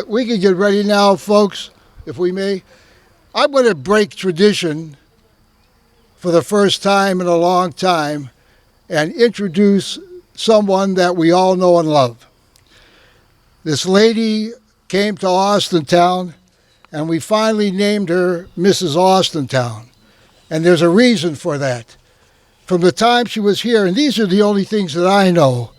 We can get ready now, folks, if we may. I'm going to break tradition for the first time in a long time and introduce someone that we all know and love. This lady came to Austintown, and we finally named her Mrs. Austintown. And there's a reason for that. From the time she was here, and these are the only things that I know,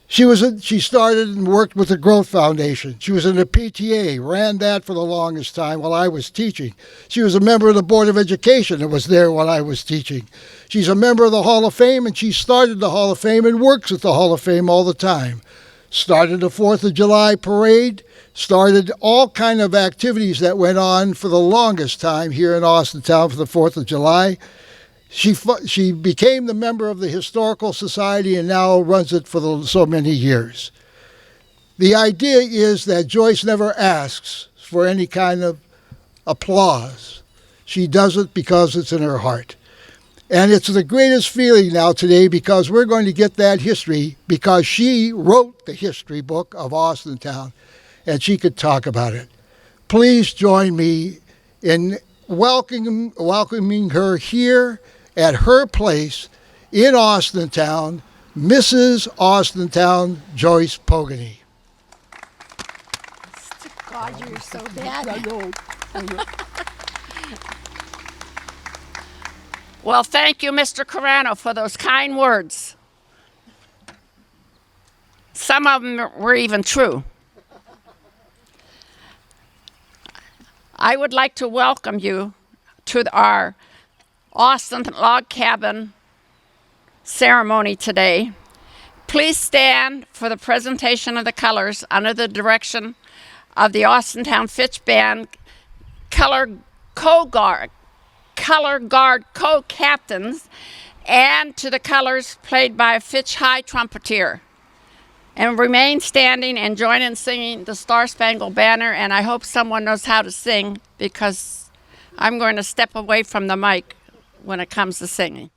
she started and worked with the Growth Foundation. She was in the PTA, ran that for the longest time while I was teaching. She was a member of the Board of Education that was there while I was teaching. She's a member of the Hall of Fame, and she started the Hall of Fame and works at the Hall of Fame all the time. Started the 4th of July parade, started all kind of activities that went on for the longest time here in Austintown for the 4th of July. She became the member of the Historical Society and now runs it for so many years. The idea is that Joyce never asks for any kind of applause. She does it because it's in her heart. And it's the greatest feeling now today because we're going to get that history because she wrote the history book of Austintown and she could talk about it. Please join me in welcoming her here at her place in Austintown, Mrs. Austintown Joyce Pogany. God, you're so bad. Well, thank you, Mr. Carano, for those kind words. Some of them were even true. I would like to welcome you to our Austin Log Cabin ceremony today. Please stand for the presentation of the colors under the direction of the Austintown Fitch Band color guard co-captains and to the colors played by a Fitch High trumpeter. And remain standing and join in singing the Star Spangled Banner, and I hope someone knows how to sing because I'm going to step away from the mic when it comes to singing.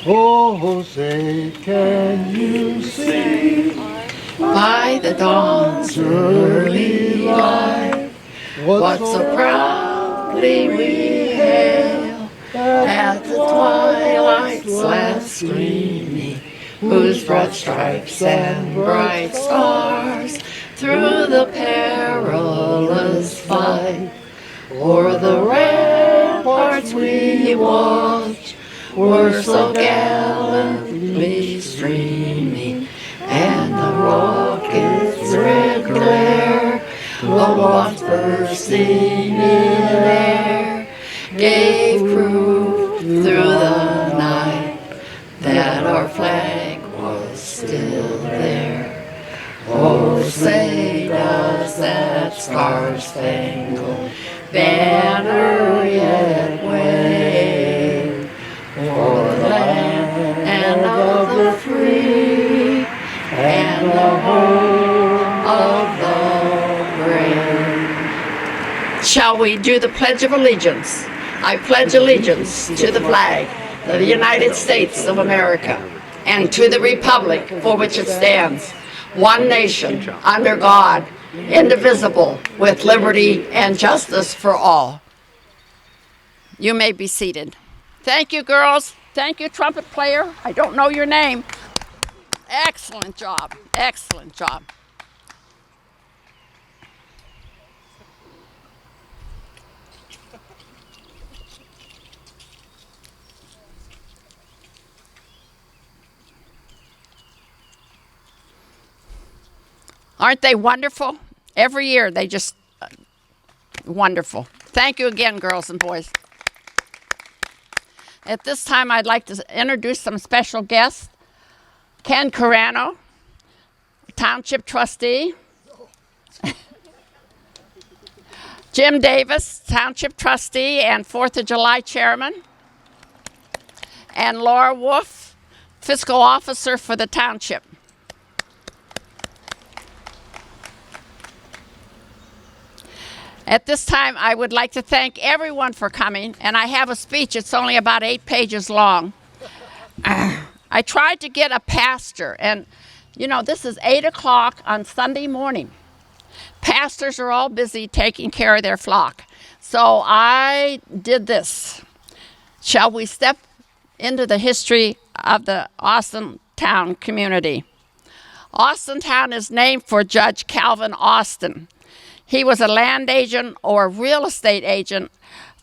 Oh, say, can you see By the dawn's early light, what so proudly we hail at the twilight's last gleaming, whose broad stripes and bright stars through the perilous fight o'er the ramparts lights we watched were so gallantly streaming, and the rocket's red glare of once bursting in air gave proof through the night that our flag was still there. Oh, say does that star-spangled banner yet wave for the land of the free and the home of the brave. Shall we do the Pledge of Allegiance? I pledge allegiance to the flag of the United States of America and to the republic for which it stands, one nation, under God, indivisible, with liberty and justice for all. You may be seated. Thank you, girls. Thank you, trumpet player. I don't know your name. Excellent job. Excellent job. Aren't they wonderful? Every year they just wonderful. Thank you again, girls and boys. At this time, I'd like to introduce some special guests. Ken Carano, Township Trustee. Jim Davis, Township Trustee and 4th of July Chairman. And Laura Wolf, Fiscal Officer for the Township. At this time, I would like to thank everyone for coming, and I have a speech. It's only about 8 pages long. I tried to get a pastor, and you know, this is 8 o'clock on Sunday morning. Pastors are all busy taking care of their flock. So I did this. Shall we step into the history of the Austintown community? Austintown is named for Judge Calvin Austin. He was a land agent or real estate agent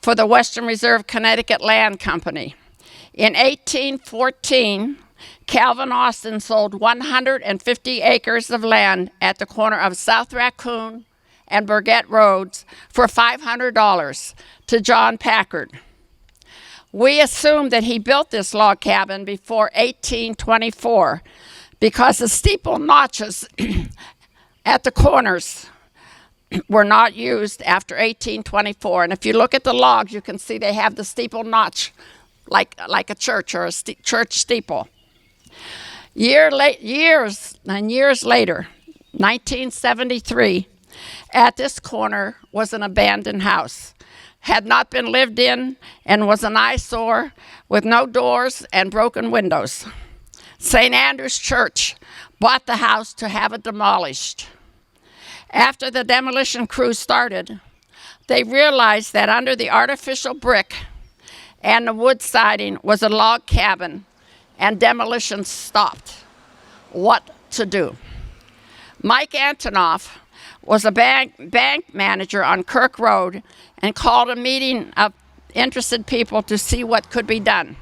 for the Western Reserve Connecticut Land Company. In 1814, Calvin Austin sold 150 acres of land at the corner of South Raccoon and Burgett Roads for $500 to John Packard. We assume that he built this log cabin before 1824 because the steeple notches at the corners were not used after 1824. And if you look at the logs, you can see they have the steeple notch like a church or a church steeple. Years and years later, 1973, at this corner was an abandoned house. Had not been lived in and was an eyesore with no doors and broken windows. St. Andrew's Church bought the house to have it demolished. After the demolition crew started, they realized that under the artificial brick and the wood siding was a log cabin, and demolition stopped. What to do? Mike Antonoff was a bank manager on Kirk Road and called a meeting of interested people to see what could be done.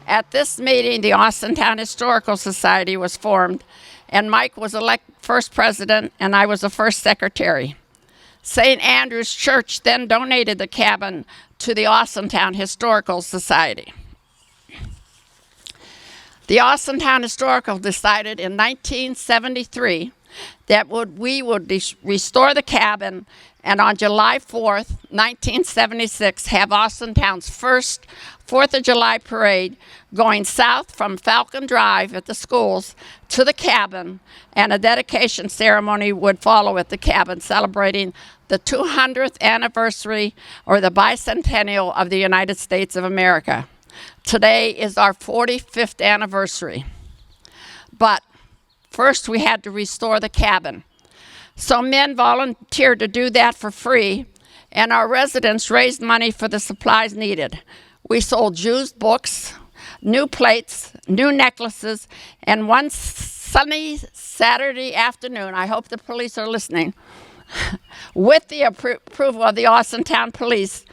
At this meeting, the Austintown Historical Society was formed, and Mike was elected first president, and I was the first secretary. St. Andrew's Church then donated the cabin to the Austintown Historical Society. The Austintown Historical decided in 1973 that we would restore the cabin, and on July 4th, 1976, have Austintown's first 4th of July parade going south from Falcon Drive at the schools to the cabin, and a dedication ceremony would follow at the cabin celebrating the 200th anniversary or the bicentennial of the United States of America. Today is our 45th anniversary. But first we had to restore the cabin. So men volunteered to do that for free, and our residents raised money for the supplies needed. We sold used books, new plates, new necklaces, and one sunny Saturday afternoon, I hope the police are listening, with the approval of the Austintown Police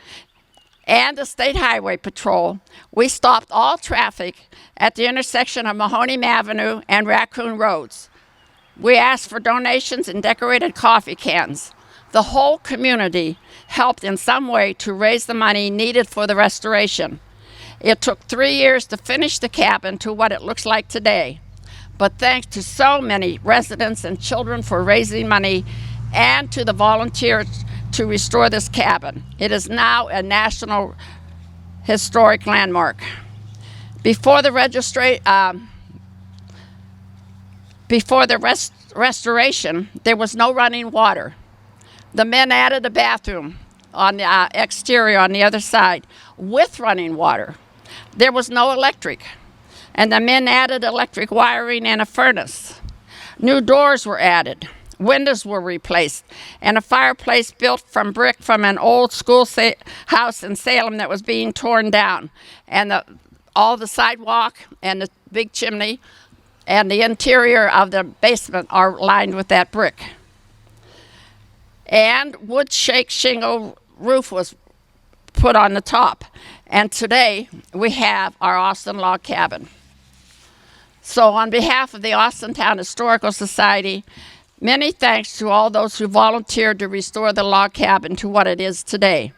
and the State Highway Patrol, we stopped all traffic at the intersection of Mahoning Avenue and Raccoon Roads. We asked for donations and decorated coffee cans. The whole community helped in some way to raise the money needed for the restoration. It took 3 years to finish the cabin to what it looks like today. But thanks to so many residents and children for raising money and to the volunteers to restore this cabin. It is now a National Historic Landmark. Before the restoration, there was no running water. The men added a bathroom on the exterior on the other side with running water. There was no electric, and the men added electric wiring and a furnace. New doors were added, windows were replaced, and a fireplace built from brick from an old school house in Salem that was being torn down. And all the sidewalk and the big chimney and the interior of the basement are lined with that brick. And wood shake shingle roof was put on the top. And today we have our Austin Log Cabin. So on behalf of the Austintown Historical Society, many thanks to all those who volunteered to restore the log cabin to what it is today.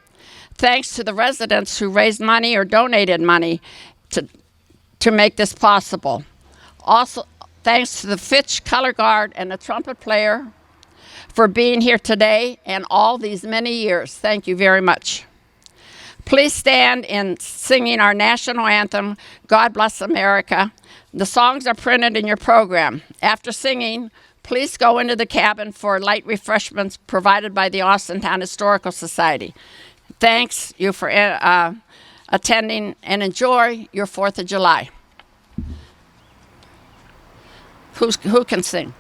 Thanks to the residents who raised money or donated money to make this possible. Also, thanks to the Fitch Color Guard and the trumpet player for being here today and all these many years. Thank you very much. Please stand in singing our national anthem, God Bless America. The songs are printed in your program. After singing, please go into the cabin for light refreshments provided by the Austintown Historical Society. Thanks you for attending, and enjoy your 4th of July. Who can sing?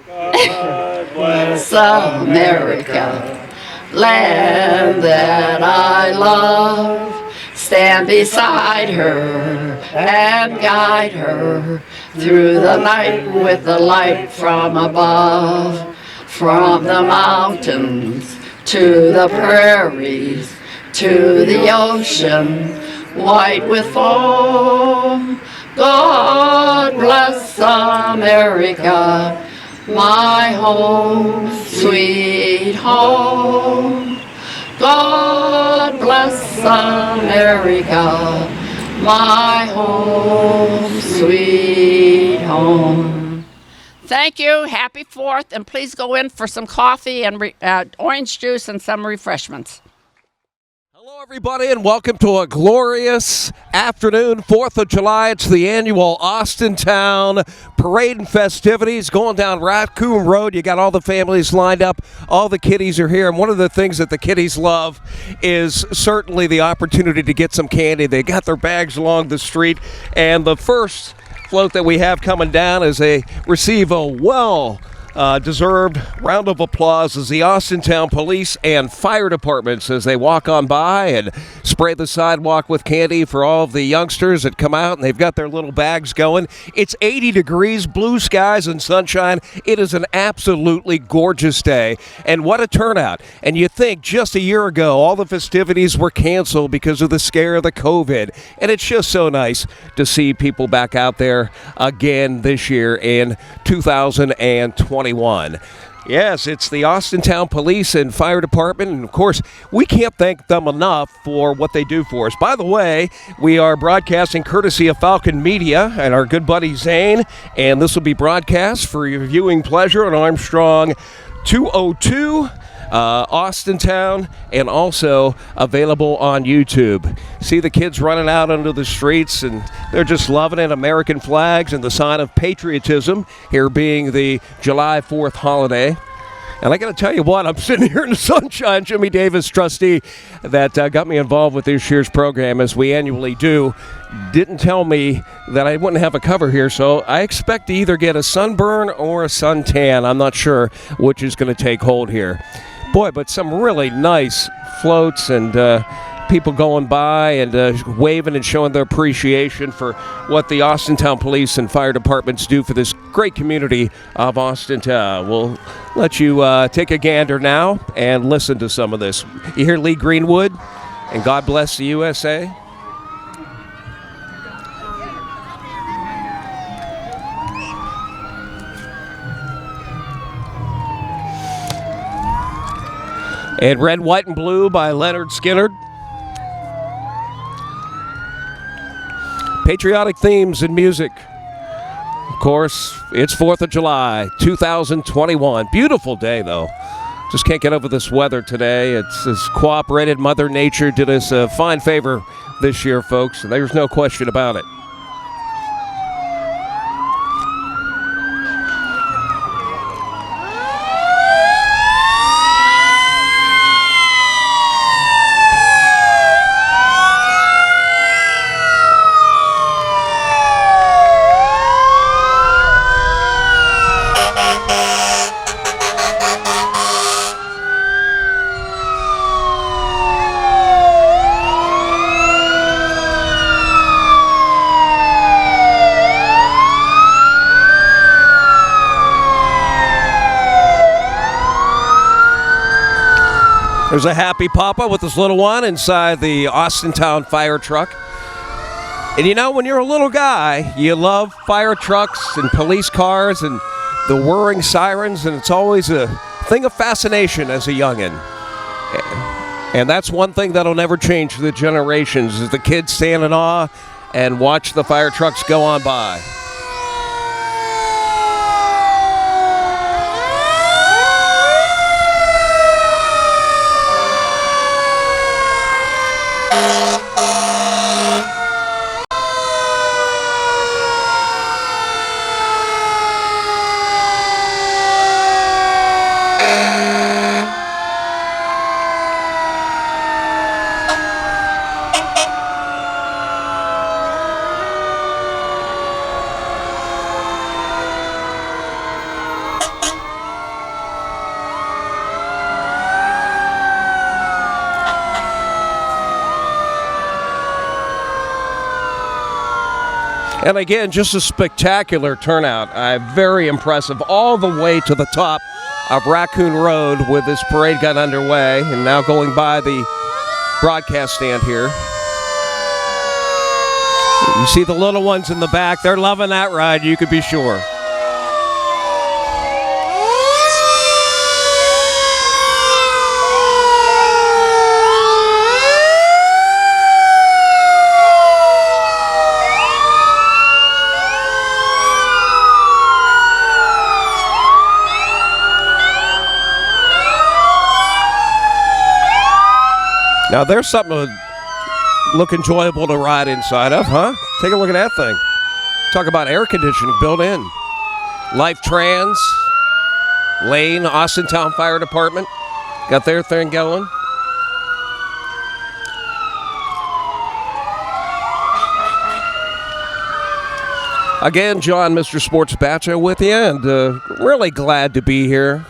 God bless America, land that I love. Stand beside her and guide her through the night with the light from above. From the mountains to the prairies to the ocean white with foam. God bless America, my home, sweet home. God bless America, my home, sweet home. Thank you. Happy 4th, and please go in for some coffee and orange juice and some refreshments. Hello, everybody, and welcome to a glorious afternoon, 4th of July. It's the annual Austintown Parade and festivities going down Raccoon Road. You got all the families lined up. All the kiddies are here, and one of the things that the kiddies love is certainly the opportunity to get some candy. They got their bags along the street, and the first float that we have coming down as they receive a deserved round of applause as the Austintown Police and Fire Departments as they walk on by and spray the sidewalk with candy for all of the youngsters that come out, and they've got their little bags going. It's 80 degrees, blue skies and sunshine. It is an absolutely gorgeous day, and what a turnout. And you think just a year ago all the festivities were canceled because of the scare of the COVID, and it's just so nice to see people back out there again this year in 2021. Yes, it's the Austintown Police and Fire Department, and of course, we can't thank them enough for what they do for us. By the way, we are broadcasting courtesy of Falcon Media and our good buddy Zane, and this will be broadcast for your viewing pleasure on Armstrong 202. Austintown, and also available on YouTube. See the kids running out onto the streets, and they're just loving it. American flags and the sign of patriotism, here being the July 4th holiday. And I got to tell you what, I'm sitting here in the sunshine. Jimmy Davis, trustee that got me involved with this year's program, as we annually do, didn't tell me that I wouldn't have a cover here, so I expect to either get a sunburn or a suntan. I'm not sure which is going to take hold here. Boy, but some really nice floats and people going by and waving and showing their appreciation for what the Austintown Police and Fire Departments do for this great community of Austintown. We'll let you take a gander now and listen to some of this. You hear Lee Greenwood And God bless the USA. And Red, White, and Blue by Leonard Skinner. Patriotic themes and music. Of course, it's 4th of July, 2021. Beautiful day, though. Just can't get over this weather today. It's cooperated. Mother Nature did us a fine favor this year, folks. There's no question about it. There's a happy papa with his little one inside the Austintown fire truck. And you know, when you're a little guy, you love fire trucks and police cars and the whirring sirens, and it's always a thing of fascination as a youngin'. And that's one thing that'll never change for the generations, is the kids stand in awe and watch the fire trucks go on by. And again, just a spectacular turnout. Very impressive. All the way to the top of Raccoon Road with this parade got underway, and now going by the broadcast stand here. You see the little ones in the back. They're loving that ride, you could be sure. Now there's something to look enjoyable to ride inside of, huh? Take a look at that thing. Talk about air conditioning built in. Life Trans, Lane, Austintown Fire Department, got their thing going. Again, John, Mr. Sports Batcha with you, and really glad to be here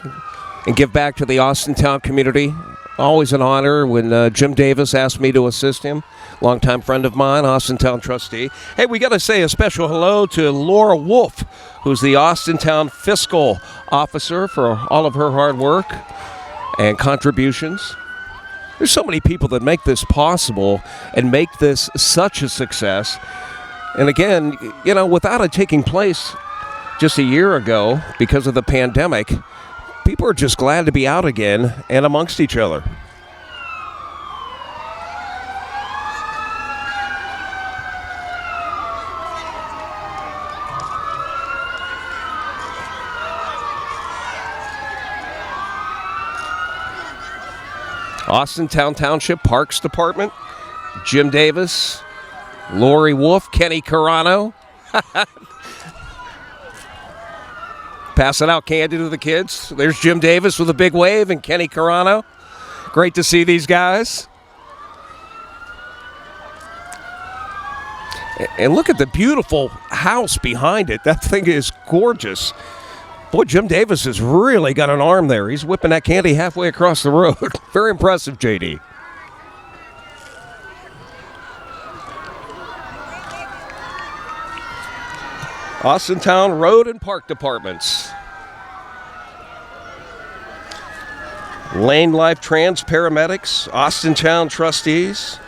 and give back to the Austintown community. Always an honor when Jim Davis asked me to assist him. Longtime friend of mine, Austintown trustee. Hey, we got to say a special hello to Laura Wolf, who's the Austintown fiscal officer, for all of her hard work and contributions. There's so many people that make this possible and make this such a success. And again, you know, without it taking place just a year ago because of the pandemic, people are just glad to be out again and amongst each other. Austintown Township Parks Department, Jim Davis, Lori Wolf, Kenny Carano. Passing out candy to the kids. There's Jim Davis with a big wave and Kenny Carano. Great to see these guys. And look at the beautiful house behind it. That thing is gorgeous. Boy, Jim Davis has really got an arm there. He's whipping that candy halfway across the road. Very impressive, JD. Austintown Road and Park Departments. Lane Life Trans paramedics, Austintown trustees.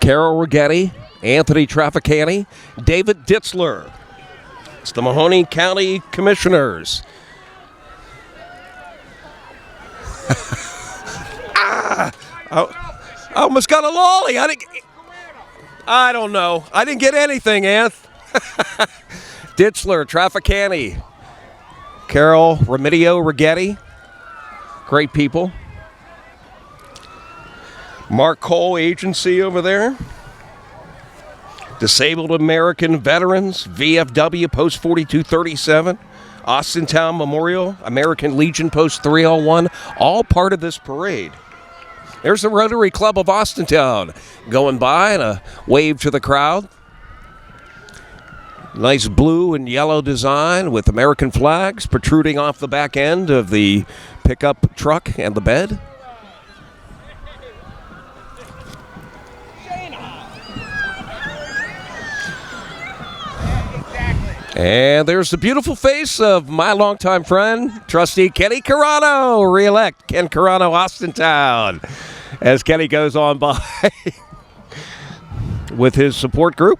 Carol Rigetti, Anthony Trafficani, David Ditzler. It's the Mahoney County Commissioners. I almost got a lolly. I don't know. I didn't get anything, Anth. Ditzler, Trafficani, Carol Remedio Rigetti. Great people. Mark Cole Agency over there. Disabled American Veterans, VFW Post 4237. Austintown Memorial, American Legion Post 301. All part of this parade. There's the Rotary Club of Austintown going by and a wave to the crowd. Nice blue and yellow design with American flags protruding off the back end of the pickup truck and the bed. And there's the beautiful face of my longtime friend, Trustee Kenny Carano, re-elect Ken Carano, Austintown, as Kenny goes on by with his support group.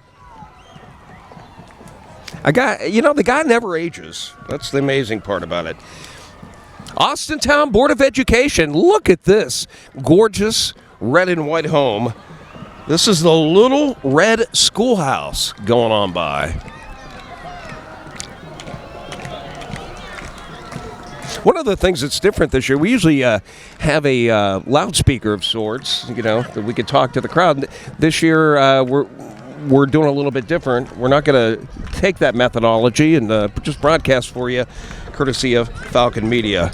The guy never ages. That's the amazing part about it. Austintown Board of Education, look at this gorgeous red and white home. This is the little red schoolhouse going on by. One of the things that's different this year, we usually have a loudspeaker of sorts, that we could talk to the crowd. This year, we're doing a little bit different. We're not going to take that methodology and just broadcast for you, courtesy of Falcon Media.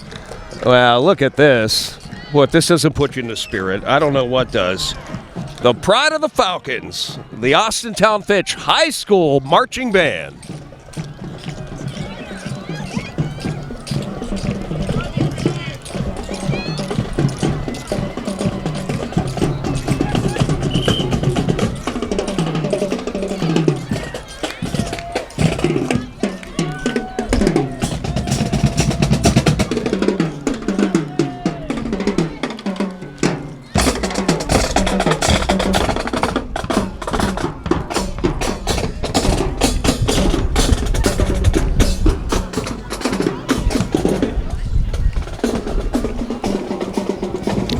Well, look at this. Boy, if this doesn't put you in the spirit, I don't know what does. The pride of the Falcons, the Austintown Fitch High School Marching Band.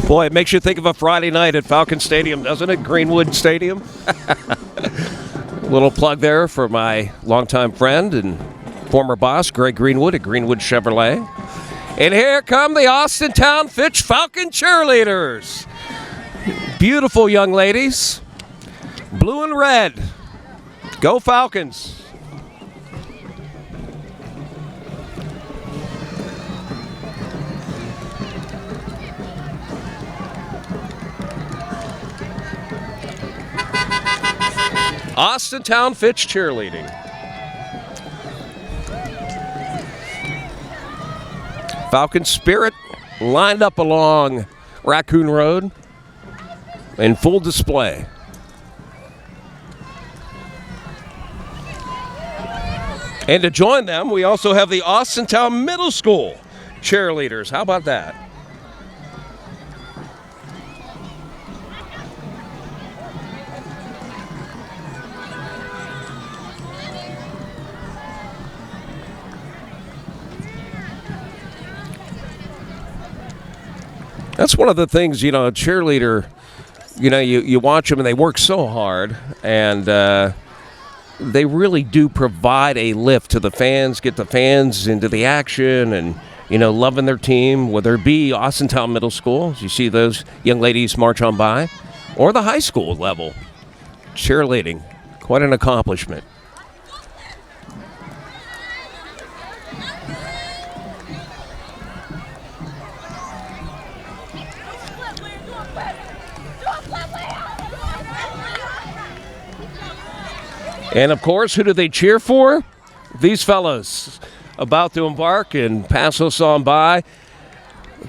Boy, it makes you think of a Friday night at Falcon Stadium, doesn't it? Greenwood Stadium. Little plug there for my longtime friend and former boss, Greg Greenwood at Greenwood Chevrolet. And here come the Austintown Fitch Falcon cheerleaders. Beautiful young ladies. Blue and red. Go Falcons. Austintown Fitch cheerleading. Falcon Spirit lined up along Raccoon Road in full display. And to join them, we also have the Austintown Middle School cheerleaders. How about that? That's one of the things, a cheerleader, you watch them and they work so hard, and they really do provide a lift to the fans, get the fans into the action and, loving their team, whether it be Austintown Middle School, as you see those young ladies march on by, or the high school level. Cheerleading, quite an accomplishment. And, of course, who do they cheer for? These fellows about to embark and pass us on by.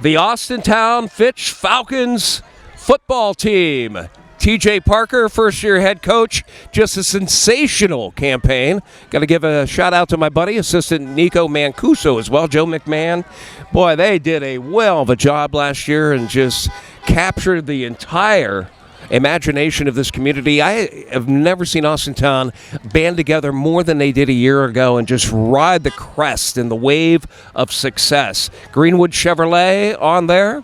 the Austintown Fitch Falcons football team. TJ Parker, first-year head coach, just a sensational campaign. Got to give a shout-out to my buddy, assistant Nico Mancuso as well, Joe McMahon. Boy, they did a well of a job last year and just captured the entire imagination of this community. I have never seen Austintown band together more than they did a year ago and just ride the crest in the wave of success. Greenwood Chevrolet on there.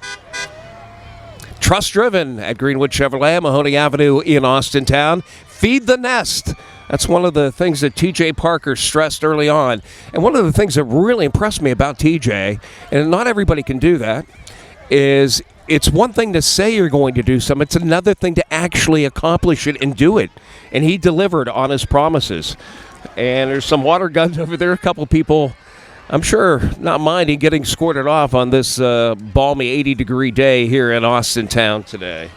Trust driven at Greenwood Chevrolet, Mahoney Avenue in Austintown. Feed the nest. That's one of the things that TJ Parker stressed early on. And one of the things that really impressed me about TJ, and not everybody can do that, is it's one thing to say you're going to do something. It's another thing to actually accomplish it and do it. And he delivered on his promises. And there's some water guns over there. A couple people, I'm sure, not minding getting squirted off on this balmy 80-degree day here in Austintown today.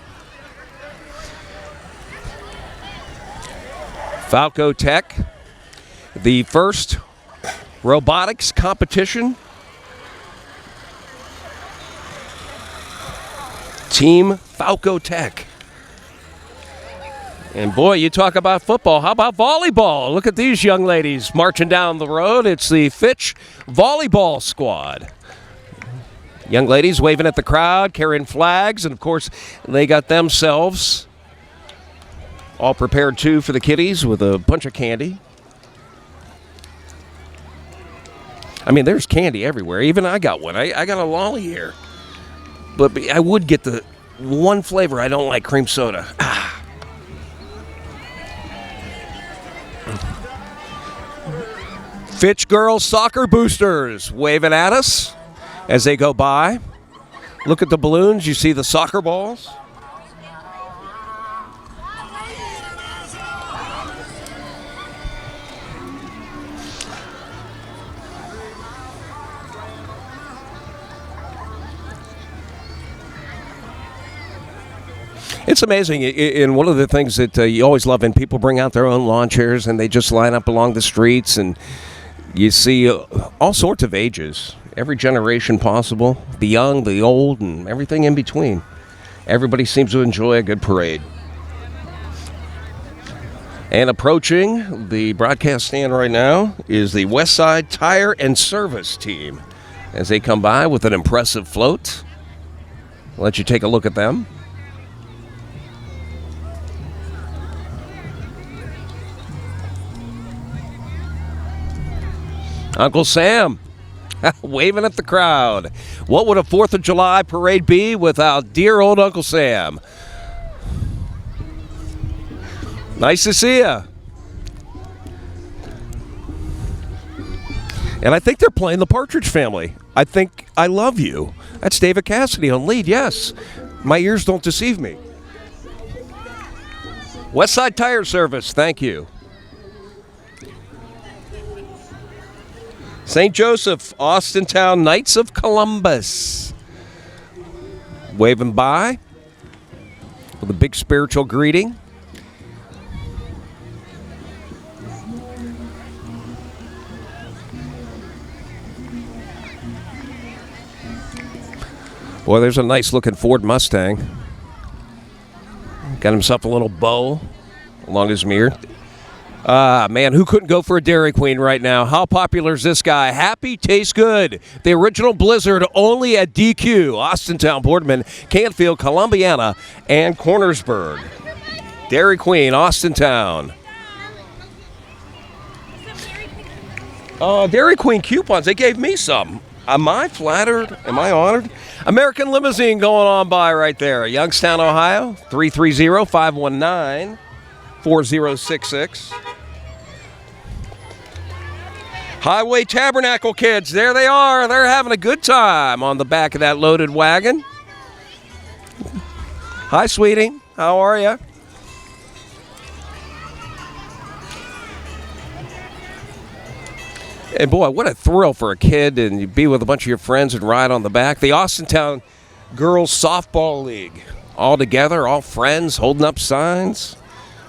Falco Tech, the first robotics competition. Team Falco Tech. And boy, you talk about football. How about volleyball? Look at these young ladies marching down the road. It's the Fitch volleyball squad. Young ladies waving at the crowd, carrying flags, and of course, they got themselves all prepared too for the kiddies with a bunch of candy. I mean, there's candy everywhere. Even I got one. I got a lolly here. But I would get the one flavor I don't like, cream soda. Fitch girls soccer boosters waving at us as they go by. Look at the balloons. You see the soccer balls. It's amazing. And one of the things that you always love, and people bring out their own lawn chairs and they just line up along the streets, and you see all sorts of ages, every generation possible, the young, the old, and everything in between. Everybody seems to enjoy a good parade. And approaching the broadcast stand right now is the Westside Tire and Service team as they come by with an impressive float. I'll let you take a look at them. Uncle Sam waving at the crowd. What would a 4th of July parade be without dear old Uncle Sam? Nice to see you. And I think they're playing the Partridge Family. I think I Love You. That's David Cassidy on lead, yes. My ears don't deceive me. Westside Tire Service, thank you. St. Joseph, Austintown Knights of Columbus. Waving by with a big spiritual greeting. Boy, there's a nice looking Ford Mustang. Got himself a little bow along his mirror. Man, who couldn't go for a Dairy Queen right now? How popular is this guy? Happy tastes good. The original Blizzard only at DQ, Austintown, Boardman, Canfield, Columbiana, and Cornersburg. Dairy Queen, Austintown. Dairy Queen coupons, they gave me some. Am I flattered? Am I honored? American Limousine going on by right there. Youngstown, Ohio, 330-519-4066. Highway Tabernacle kids, there they are. They're having a good time on the back of that loaded wagon. Hi, sweetie. How are you? And boy, what a thrill for a kid and you be with a bunch of your friends and ride on the back. The Austintown Girls Softball League, all together, all friends, holding up signs.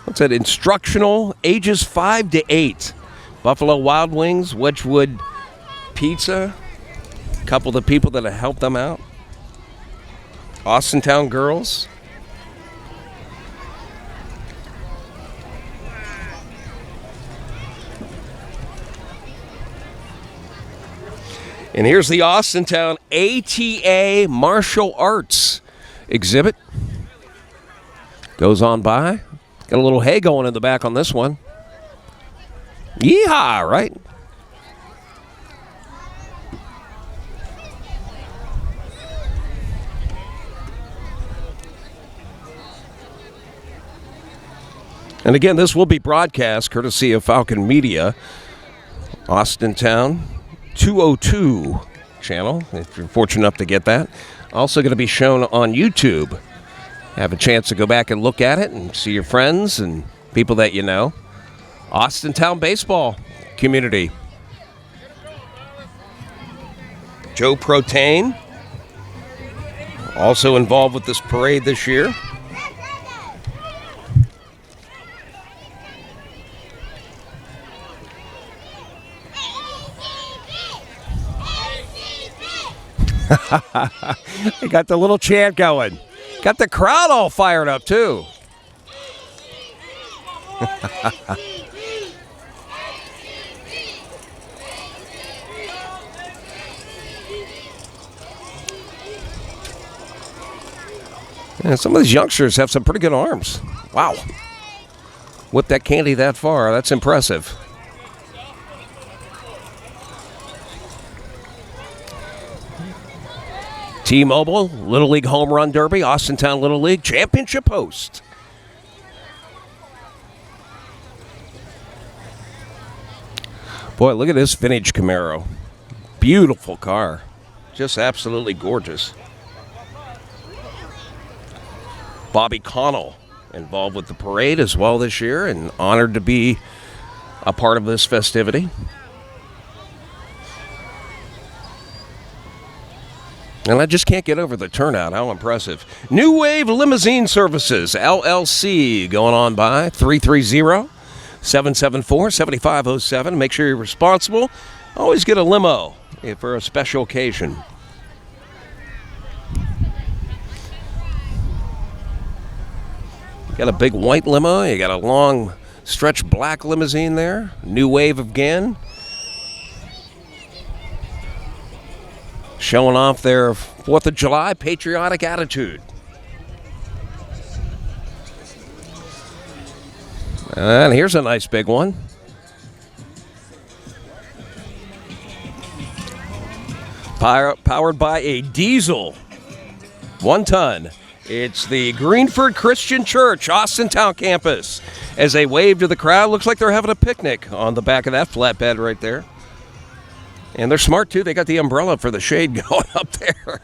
What's that? Instructional, ages 5 to 8. Buffalo Wild Wings, Wedgwood Pizza. A couple of the people that have helped them out. Austintown girls. And here's the Austintown ATA Martial Arts exhibit. Goes on by. Got a little hay going in the back on this one. Yeehaw, right? And again, this will be broadcast courtesy of Falcon Media, Austintown 202 channel, if you're fortunate enough to get that. Also going to be shown on YouTube. Have a chance to go back and look at it and see your friends and people that you know. Austintown baseball community. Joe Protein, also involved with this parade this year. They got the little chant going. Got the crowd all fired up, too. And some of these youngsters have some pretty good arms. Wow. Whip that candy that far. That's impressive. T-Mobile, Little League Home Run Derby, Austintown Little League Championship host. Boy, look at this vintage Camaro. Beautiful car. Just absolutely gorgeous. Bobby Connell involved with the parade as well this year and honored to be a part of this festivity. And I just can't get over the turnout. How impressive. New Wave Limousine Services, LLC, going on by 330-774-7507. Make sure you're responsible. Always get a limo for a special occasion. Got a big white limo. You got a long stretch black limousine there. New Wave again. Showing off their 4th of July patriotic attitude. And here's a nice big one. Powered by a diesel. 1 ton. It's the Greenford Christian Church, Austintown campus. As they wave to the crowd, looks like they're having a picnic on the back of that flatbed right there. And they're smart, too. They got the umbrella for the shade going up there.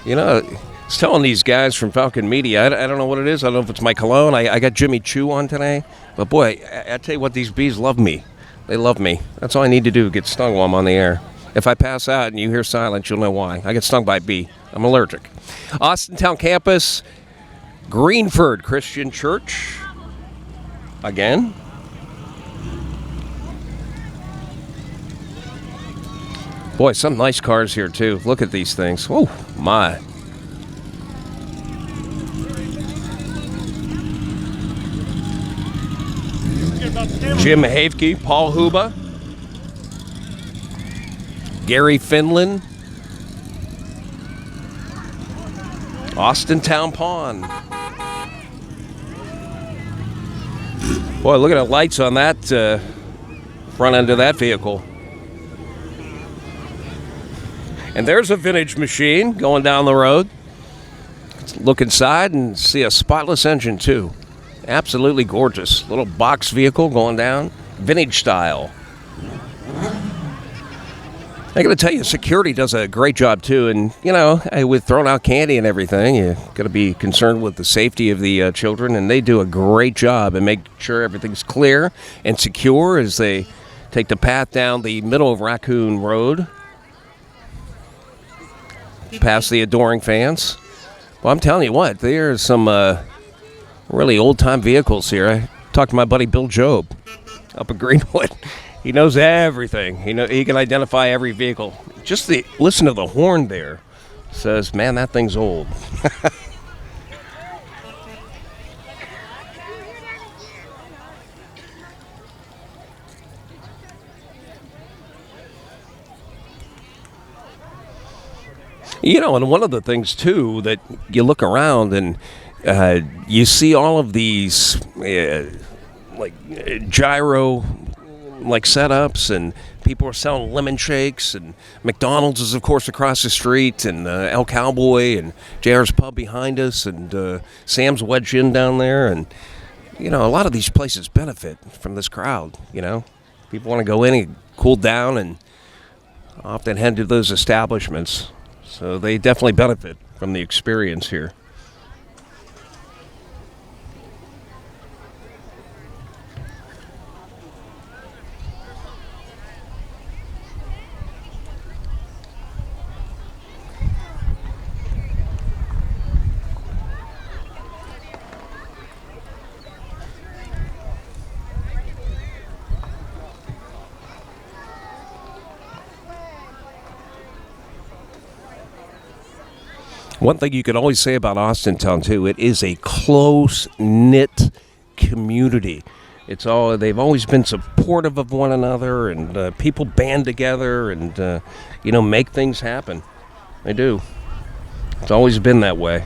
You know, I was telling these guys from Falcon Media, I don't know what it is. I don't know if it's my cologne. I got Jimmy Choo on today. But, boy, I tell you what, these bees love me. They love me. That's all I need to do, get stung while I'm on the air. If I pass out and you hear silence, you'll know why. I get stung by a bee. I'm allergic. Austintown campus, Greenford Christian Church. Again. Boy, some nice cars here, too. Look at these things. Oh, my. Jim Havke, Paul Huba. Gary Finland, Austintown Pawn. Boy, look at the lights on that front end of that vehicle. And there's a vintage machine going down the road. Let's look inside and see a spotless engine, too. Absolutely gorgeous. Little box vehicle going down, vintage style. I got to tell you, security does a great job, too. And, you know, with throwing out candy and everything, you got to be concerned with the safety of the children. And they do a great job and make sure everything's clear and secure as they take the path down the middle of Raccoon Road, past the adoring fans. Well, I'm telling you what, there's some really old-time vehicles here. I talked to my buddy Bill Job up in Greenwood. He knows everything. He can identify every vehicle. Just listen to the horn there. Says, man, that thing's old. And one of the things, too, that you look around and you see all of these gyro setups, and people are selling lemon shakes, and McDonald's is, of course, across the street, and El Cowboy and JR's Pub behind us, and Sam's Wedge Inn down there. And, a lot of these places benefit from this crowd, People want to go in and cool down and often head to those establishments. So they definitely benefit from the experience here. One thing you could always say about Austintown, too, it is a close-knit community. They've always been supportive of one another, and people band together and, make things happen. They do. It's always been that way.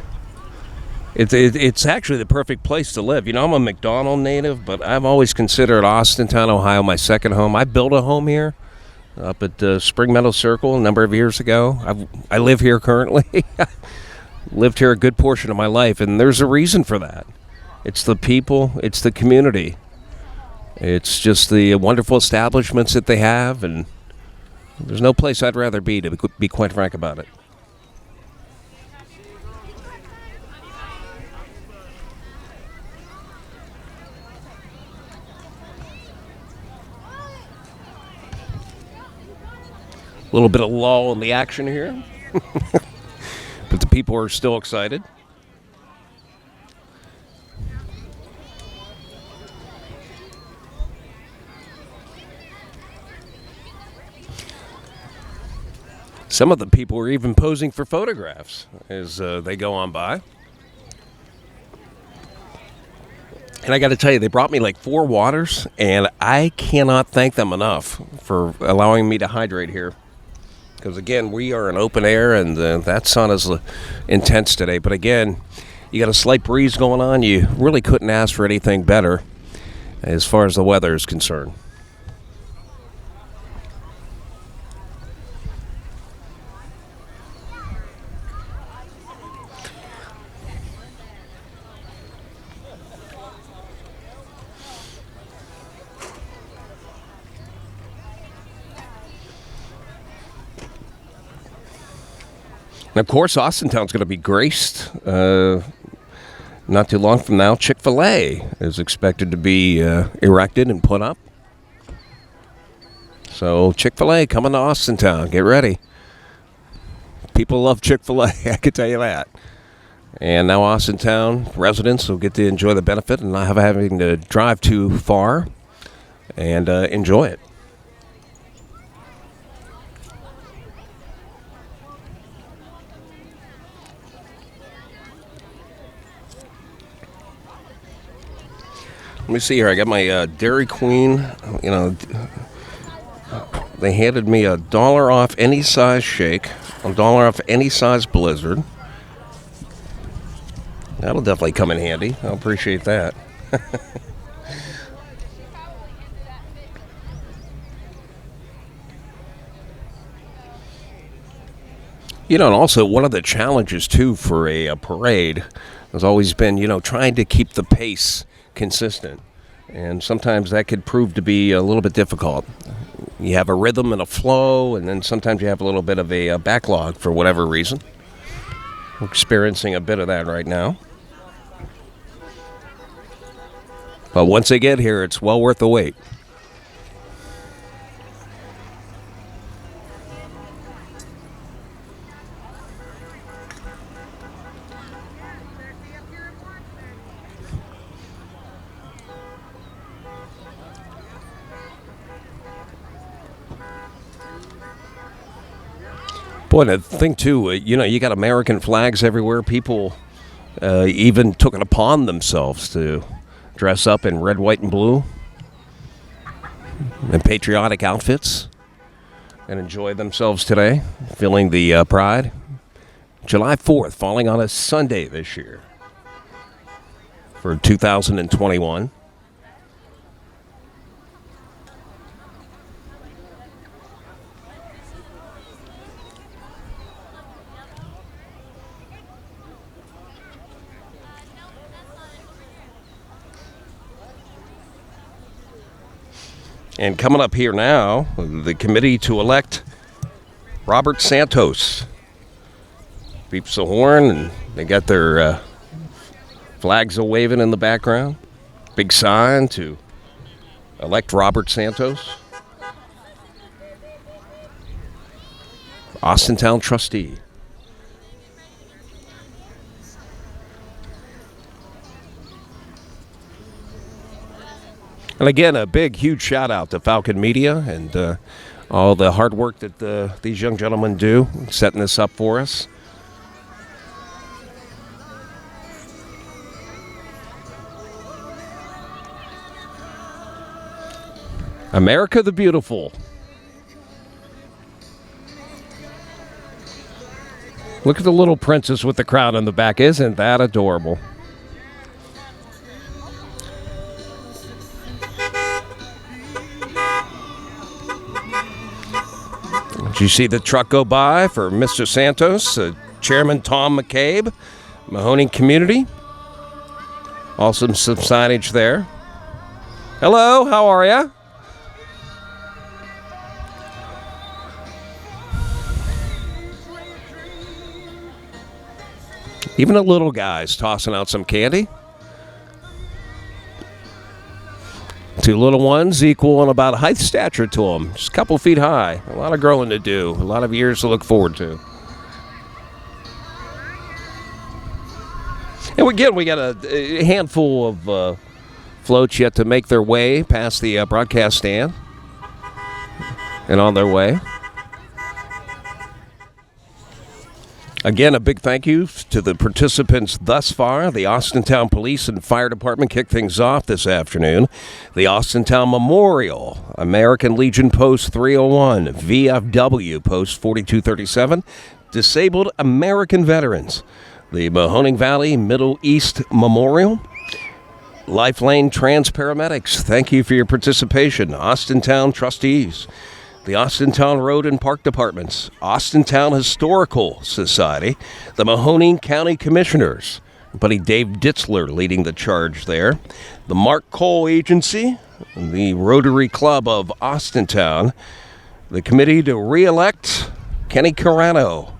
It's actually the perfect place to live. I'm a McDonald native, but I've always considered Austintown, Ohio, my second home. I built a home here up at Spring Meadow Circle a number of years ago. I live here currently. Lived here a good portion of my life, and there's a reason for that. It's the people, it's the community. It's just the wonderful establishments that they have, and there's no place I'd rather be, to be quite frank about it. A little bit of lull in the action here. But the people are still excited. Some of the people are even posing for photographs as they go on by. And I got to tell you, they brought me like 4 waters, and I cannot thank them enough for allowing me to hydrate here. Because, again, we are in open air, and that sun is intense today. But, again, you got a slight breeze going on. You really couldn't ask for anything better as far as the weather is concerned. And, of course, Austintown's going to be graced not too long from now. Chick-fil-A is expected to be erected and put up. So, Chick-fil-A coming to Austintown. Get ready. People love Chick-fil-A, I can tell you that. And now Austintown residents will get to enjoy the benefit and not having to drive too far and enjoy it. Let me see here. I got my Dairy Queen. They handed me $1 off any size shake, $1 off any size Blizzard. That'll definitely come in handy. I'll appreciate that. And also one of the challenges, too, for a parade has always been, trying to keep the pace consistent, and sometimes that could prove to be a little bit difficult. You have a rhythm and a flow, and then sometimes you have a little bit of a backlog for whatever reason. We're experiencing a bit of that right now, but once they get here, it's well worth the wait. Boy, the thing too, you got American flags everywhere. People even took it upon themselves to dress up in red, white, and blue and patriotic outfits and enjoy themselves today, feeling the pride. July 4th, falling on a Sunday this year for 2021. And coming up here now, the committee to elect Robert Santos. Beeps the horn, and they got their flags a-waving in the background. Big sign to elect Robert Santos, Austintown trustee. And again, a big, huge shout out to Falcon Media and all the hard work that these young gentlemen do, setting this up for us. America the Beautiful. Look at the little princess with the crown in the back. Isn't that adorable? Did you see the truck go by for Mr. Santos, Chairman Tom McCabe, Mahoning Community? Also some signage there. Hello, how are you? Even the little guys tossing out some candy. Two little ones equal in about height stature to them. Just a couple feet high. A lot of growing to do. A lot of years to look forward to. And again, we got a handful of floats yet to make their way past the broadcast stand. And on their way. Again, a big thank you to the participants thus far. The Austintown Police and Fire Department kicked things off this afternoon. The Austintown Memorial, American Legion Post 301, VFW Post 4237, Disabled American Veterans, the Mahoning Valley Middle East Memorial, Lifeline Trans Paramedics, thank you for your participation. Austintown Trustees, the Austintown Road and Park Departments, Austintown Historical Society, the Mahoning County Commissioners, buddy Dave Ditzler leading the charge there, the Mark Cole Agency, the Rotary Club of Austintown, the committee to re-elect Kenny Carano,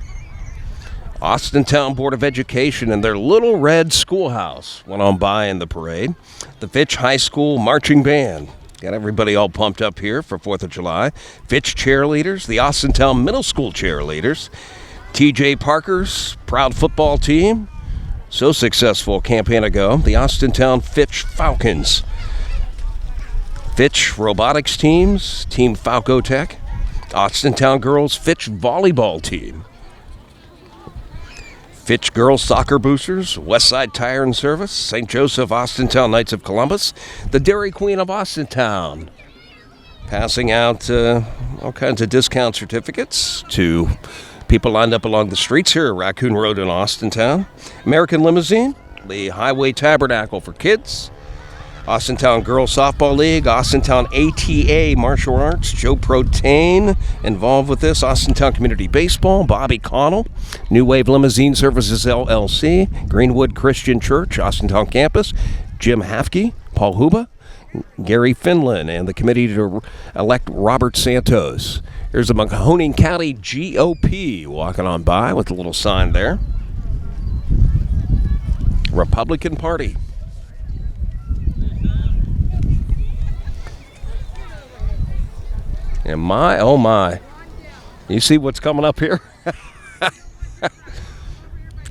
Austintown Board of Education and their Little Red Schoolhouse went on by in the parade, the Fitch High School Marching Band. Got everybody all pumped up here for 4th of July. Fitch cheerleaders, the Austintown Middle School cheerleaders, TJ Parker's proud football team, so successful a campaign ago, the Austintown Fitch Falcons, Fitch robotics teams, Team Falco Tech, Austintown Girls Fitch volleyball team, Fitch Girls Soccer Boosters, Westside Tire and Service, St. Joseph Austintown Knights of Columbus, the Dairy Queen of Austintown, passing out all kinds of discount certificates to people lined up along the streets here at Raccoon Road in Austintown, American Limousine, the Highway Tabernacle for Kids, Austintown Girls Softball League, Austintown ATA Martial Arts, Joe Protein involved with this, Austintown Community Baseball, Bobby Connell, New Wave Limousine Services LLC, Greenwood Christian Church, Austintown Campus, Jim Hafke, Paul Huba, Gary Finland, and the committee to elect Robert Santos. Here's the Mahoning County GOP walking on by with a little sign there. Republican Party. And my, oh my, you see what's coming up here?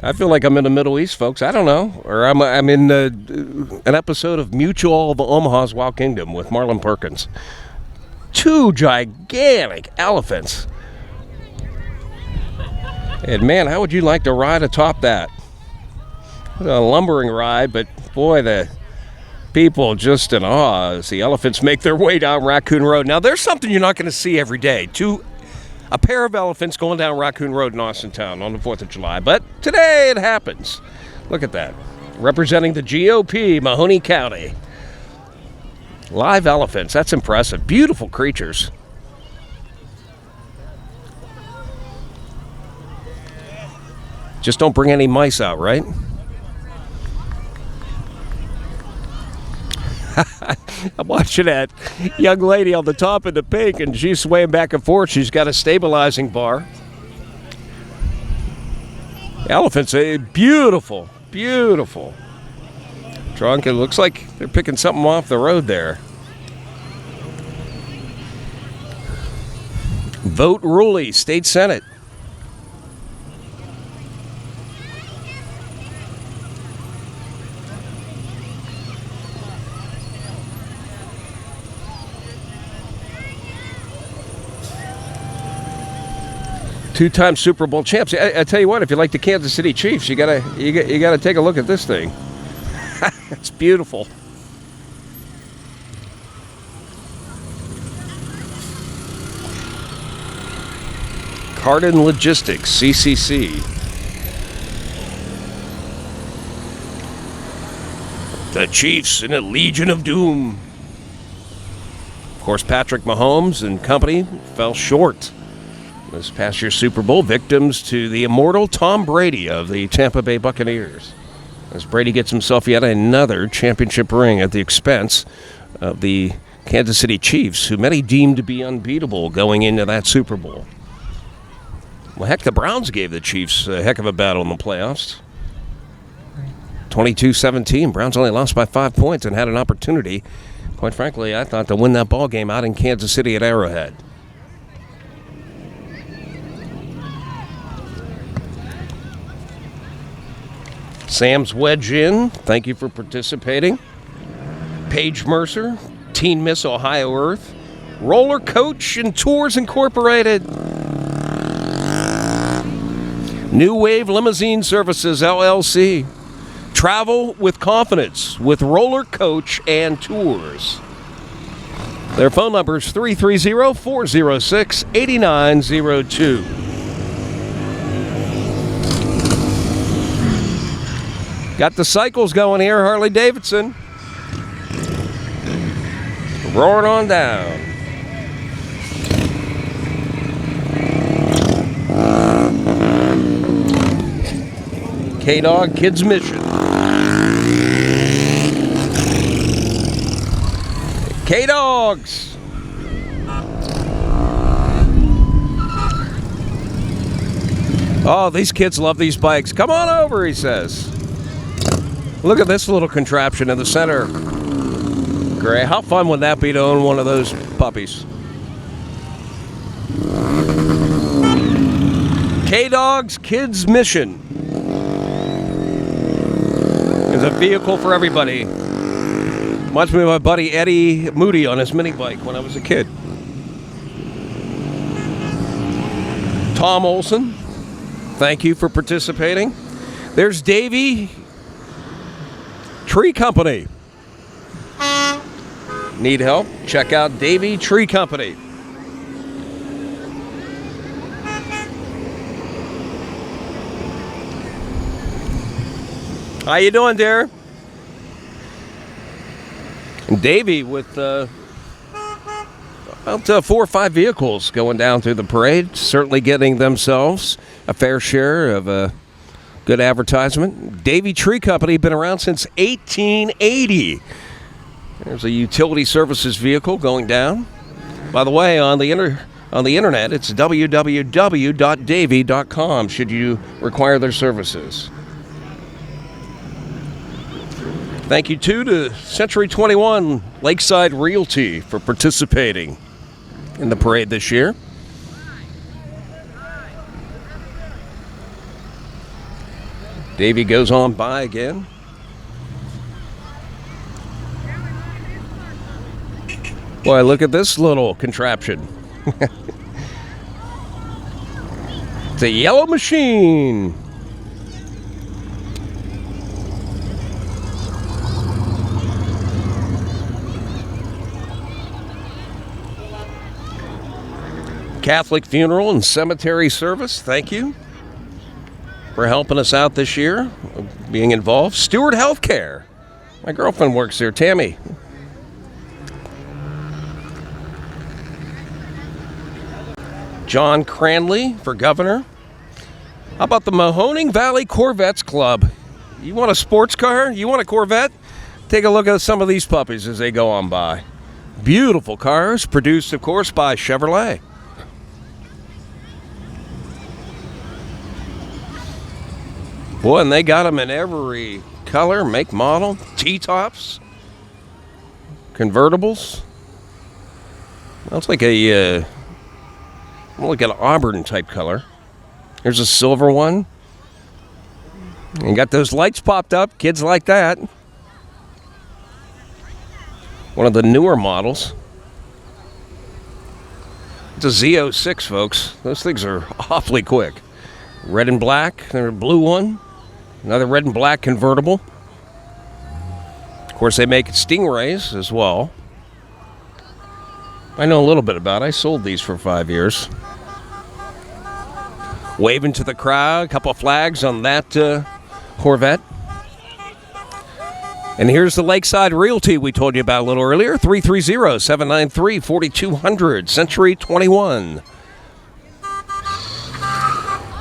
I feel like I'm in the Middle East, folks. I don't know. Or I'm in an episode of Mutual of Omaha's Wild Kingdom with Marlon Perkins. Two gigantic elephants. And man, how would you like to ride atop that? A lumbering ride, but boy, the people just in awe as the elephants make their way down Raccoon Road. Now, there's something you're not going to see every day. A pair of elephants going down Raccoon Road in Austintown on the 4th of July. But today it happens. Look at that. Representing the GOP, Mahoney County. Live elephants. That's impressive. Beautiful creatures. Just don't bring any mice out, right? I'm watching that young lady on the top in the pink, and she's swaying back and forth. She's got a stabilizing bar. Elephants, beautiful, beautiful. Trunk, it looks like they're picking something off the road there. Vote Ruley, State Senate. Two-time Super Bowl champs. I tell you what, if you like the Kansas City Chiefs, you gotta take a look at this thing. It's beautiful. Cardin Logistics, CCC. The Chiefs in a Legion of Doom. Of course, Patrick Mahomes and company fell short this past year's Super Bowl, victims to the immortal Tom Brady of the Tampa Bay Buccaneers. As Brady gets himself yet another championship ring at the expense of the Kansas City Chiefs, who many deemed to be unbeatable going into that Super Bowl. Well, heck, the Browns gave the Chiefs a heck of a battle in the playoffs. 22-17. Browns only lost by 5 points and had an opportunity, quite frankly, I thought, to win that ball game out in Kansas City at Arrowhead. Sam's Wedge In, thank you for participating. Paige Mercer, Teen Miss Ohio Earth, Roller Coach and Tours Incorporated, New Wave Limousine Services LLC, Travel with Confidence with Roller Coach and Tours. Their phone number is 330-406-8902. Got the cycles going here, Harley Davidson. Roaring on down. K-Dog Kids Mission. K-Dogs. Oh, these kids love these bikes. Come on over, he says. Look at this little contraption in the center. Gray, how fun would that be to own one of those puppies? K-Dogs Kids Mission. It's a vehicle for everybody. Reminds me of my buddy Eddie Moody on his mini bike when I was a kid. Tom Olson, thank you for participating. There's Davey Tree Company. Need help? Check out Davey Tree Company. How you doing, dear? And Davey with about 4 or 5 vehicles going down through the parade, certainly getting themselves a fair share of good advertisement. Davey Tree Company, been around since 1880. There's a utility services vehicle going down. By the way, on the internet, it's www.davey.com should you require their services. Thank you, too, to Century 21 Lakeside Realty for participating in the parade this year. Davey goes on by again. Boy, look at this little contraption. It's a yellow machine. Catholic Funeral and Cemetery Service, thank you for helping us out this year, being involved. Stewart Healthcare. My girlfriend works there, Tammy. John Cranley for governor. How about the Mahoning Valley Corvettes Club? You want a sports car? You want a Corvette? Take a look at some of these puppies as they go on by. Beautiful cars, produced, of course, by Chevrolet. Boy, and they got them in every color, make, model, T-tops, convertibles. Looks like a like an auburn type color. Here's a silver one. And got those lights popped up. Kids like that. One of the newer models. It's a Z06, folks. Those things are awfully quick. Red and black. There's a blue one. Another red and black convertible. Of course, they make Stingrays as well. I know a little bit about it. I sold these for 5 years. Waving to the crowd, a couple of flags on that Corvette. And here's the Lakeside Realty we told you about a little earlier, 330-793-4200, Century 21.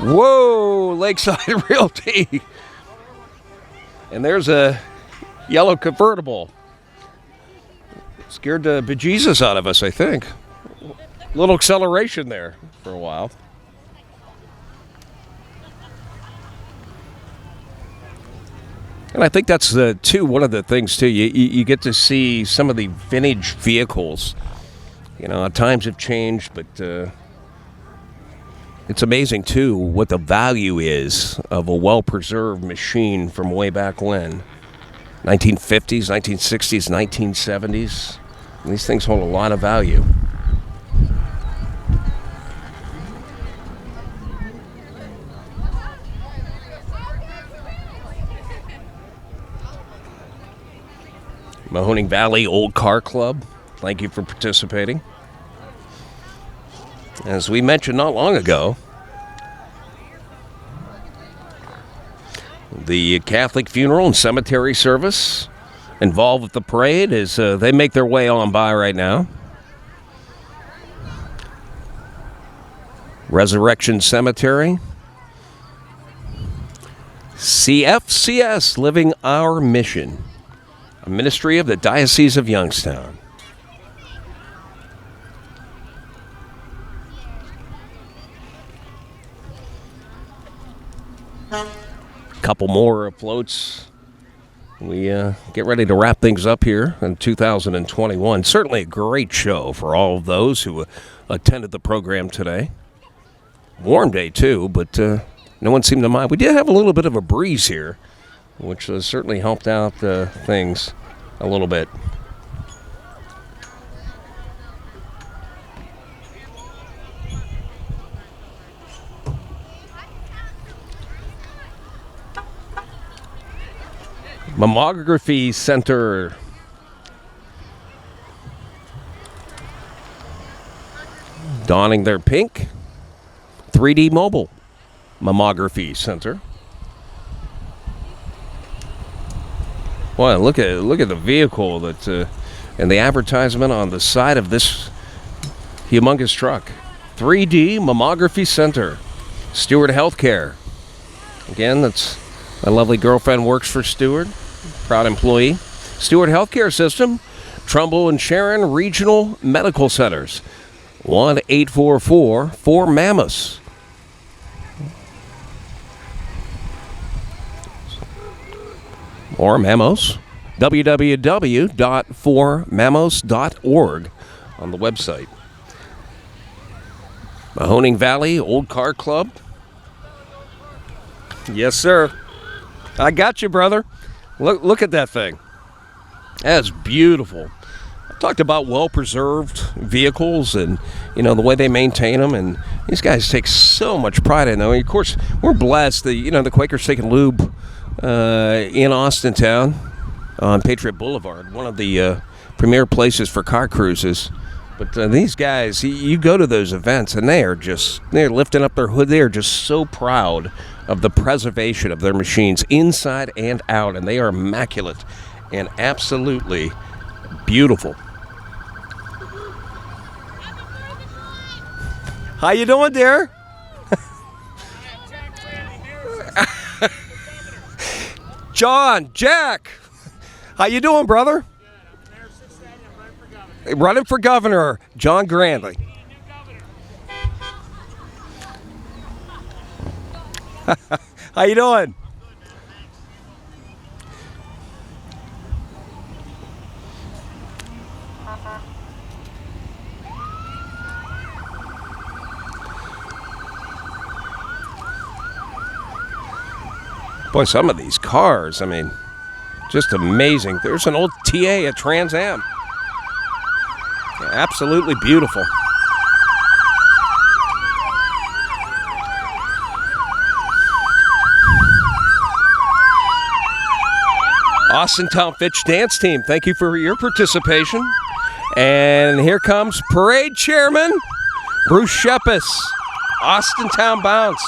Whoa, Lakeside Realty. And there's a yellow convertible. Scared the bejesus out of us, I think. A little acceleration there for a while. And I think that's one of the things, too. You get to see some of the vintage vehicles. You know, times have changed, but it's amazing, too, what the value is of a well-preserved machine from way back when. 1950s, 1960s, 1970s. These things hold a lot of value. Mahoning Valley Old Car Club, thank you for participating. As we mentioned not long ago, the Catholic Funeral and Cemetery Service involved with the parade as they make their way on by right now. Resurrection Cemetery. CFCS, Living Our Mission. A ministry of the Diocese of Youngstown. Couple more floats. We get ready to wrap things up here in 2021. Certainly a great show for all of those who attended the program today. Warm day too, but no one seemed to mind. We did have a little bit of a breeze here, which certainly helped out things a little bit. Mammography Center. Donning their pink. 3D Mobile Mammography Center. Boy, look at the vehicle that and the advertisement on the side of this humongous truck. 3D Mammography Center. Stewart Healthcare. Again, that's my lovely girlfriend works for Stewart. Proud employee. Stewart Healthcare System. Trumbull and Sharon Regional Medical Centers. 1-844-4MAMMOTH. Or Mammoths, www.4mammoths.org on the website. Mahoning Valley Old Car Club. Yes, sir. I got you, brother. Look at that thing. That's beautiful. Talked about well-preserved vehicles and, you know, the way they maintain them, and these guys take so much pride in them. Of course, we're blessed that, you know, the Quaker Steak and Lube in Austintown on Patriot Boulevard, one of the premier places for car cruises. But these guys, you go to those events, and they're lifting up their hood. They are just so proud of the preservation of their machines inside and out, and they are immaculate and absolutely beautiful. How you doing, dear? John, Jack, how you doing, brother? Running for governor, John Grandley. How you doing? Boy, some of these cars, I mean, just amazing. There's an old TA, a Trans Am. Yeah, absolutely beautiful. Austintown Fitch Dance Team, thank you for your participation. And here comes Parade Chairman Bruce Shepis, Austintown Bounce.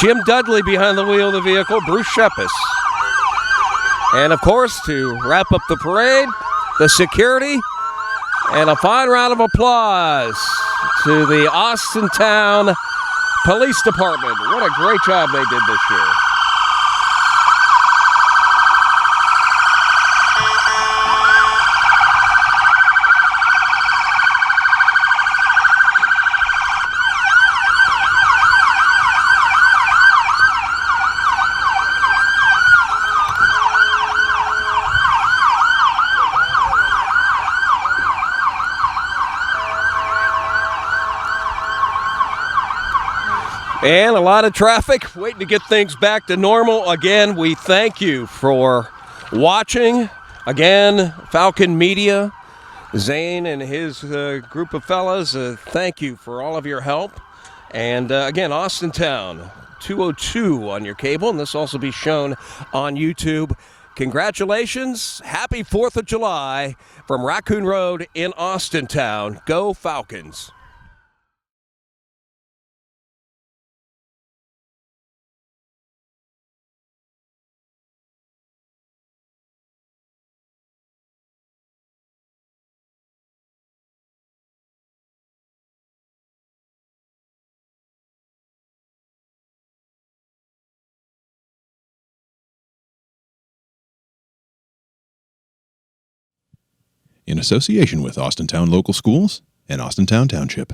Jim Dudley behind the wheel of the vehicle, Bruce Shepis. And of course, to wrap up the parade, the security, and a fine round of applause to the Austintown Police Department. What a great job they did this year. And a lot of traffic, waiting to get things back to normal. Again, we thank you for watching. Again, Falcon Media, Zane and his group of fellas, thank you for all of your help. And again, Austintown, 202 on your cable, and this will also be shown on YouTube. Congratulations. Happy 4th of July from Raccoon Road in Austintown. Go Falcons. In association with Austintown Local Schools and Austintown Township.